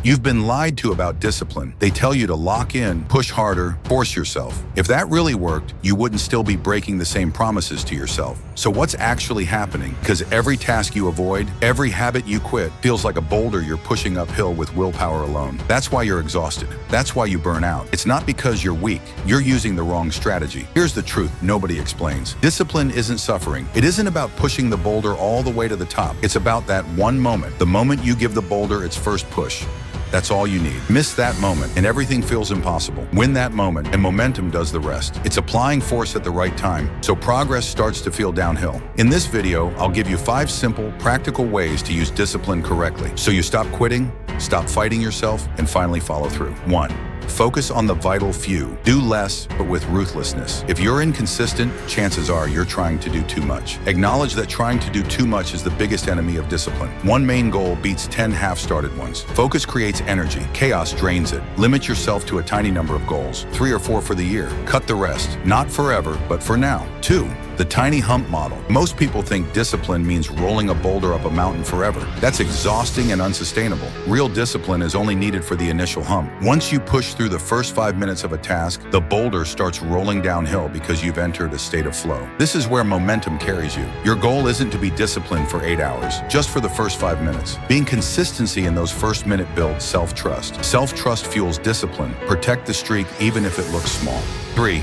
You've been lied to about discipline. They tell you to lock in, push harder, force yourself. If that really worked, you wouldn't still be breaking the same promises to yourself. So what's actually happening? Because every task you avoid, every habit you quit, feels like a boulder you're pushing uphill with willpower alone. That's why you're exhausted. That's why you burn out. It's not because you're weak. You're using the wrong strategy. Here's the truth nobody explains. Discipline isn't suffering. It isn't about pushing the boulder all the way to the top. It's about that one moment, the moment you give the boulder its first push. That's all you need. Miss that moment and everything feels impossible. Win that moment and momentum does the rest. It's applying force at the right time, so progress starts to feel downhill. In this video, I'll give you 5 simple, practical ways to use discipline correctly, so you stop quitting, stop fighting yourself, and finally follow through. 1. Focus on the vital few. Do less, but with ruthlessness. If you're inconsistent, chances are you're trying to do too much. Acknowledge that trying to do too much is the biggest enemy of discipline. One main goal beats 10 half-started ones. Focus creates energy. Chaos drains it. Limit yourself to a tiny number of goals, 3 or 4 for the year. Cut the rest. Not forever, but for now. 2. The tiny hump model. Most people think discipline means rolling a boulder up a mountain forever. That's exhausting and unsustainable. Real discipline is only needed for the initial hump. Once you push through the first 5 minutes of a task, the boulder starts rolling downhill because you've entered a state of flow. This is where momentum carries you. Your goal isn't to be disciplined for 8 hours, just for the first 5 minutes. Being consistency in those first minute builds self-trust. Self-trust fuels discipline. Protect the streak even if it looks small. 3.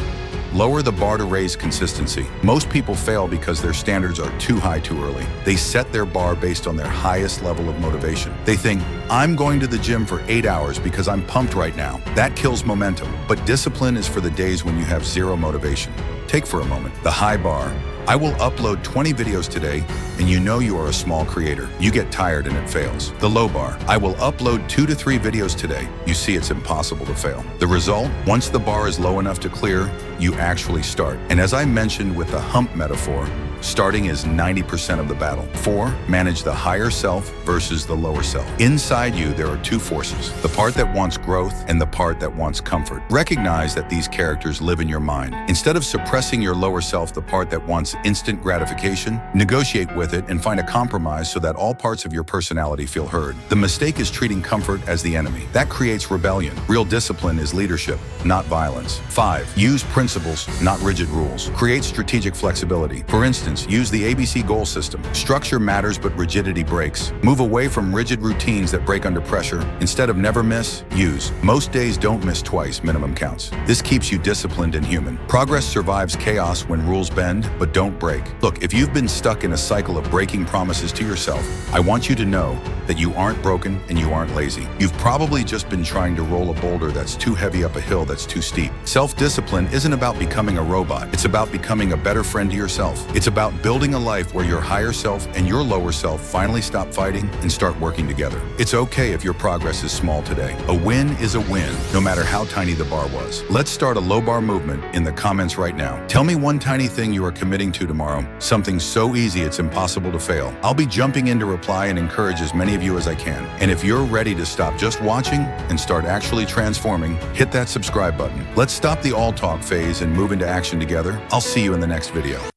Lower the bar to raise consistency. Most people fail because their standards are too high too early. They set their bar based on their highest level of motivation. They think, I'm going to the gym for 8 hours because I'm pumped right now. That kills momentum. But discipline is for the days when you have zero motivation. Take for a moment the high bar. I will upload 20 videos today, and you know you are a small creator. You get tired and it fails. The low bar. I will upload 2 to 3 videos today. You see it's impossible to fail. The result? Once the bar is low enough to clear, you actually start. And as I mentioned with the hump metaphor, starting is 90% of the battle. 4. Manage the higher self versus the lower self. Inside you, there are 2 forces, the part that wants growth and the part that wants comfort. Recognize that these characters live in your mind. Instead of suppressing your lower self, the part that wants instant gratification, negotiate with it and find a compromise so that all parts of your personality feel heard. The mistake is treating comfort as the enemy. That creates rebellion. Real discipline is leadership, not violence. 5. Use principles, not rigid rules. Create strategic flexibility. For instance, use the ABC goal system. Structure matters, but rigidity breaks. Move away from rigid routines that break under pressure. Instead of never miss, use. Most days don't miss twice, minimum counts. This keeps you disciplined and human. Progress survives chaos when rules bend, but don't break. Look, if you've been stuck in a cycle of breaking promises to yourself, I want you to know that you aren't broken and you aren't lazy. You've probably just been trying to roll a boulder that's too heavy up a hill that's too steep. Self-discipline isn't about becoming a robot. It's about becoming a better friend to yourself. It's about building a life where your higher self and your lower self finally stop fighting and start working together. It's okay if your progress is small today. A win is a win, no matter how tiny the bar was. Let's start a low bar movement in the comments right now. Tell me one tiny thing you are committing to tomorrow, something so easy it's impossible to fail. I'll be jumping in to reply and encourage as many of you as I can. And if you're ready to stop just watching and start actually transforming, hit that subscribe button. Let's stop the all talk phase and move into action together. I'll see you in the next video.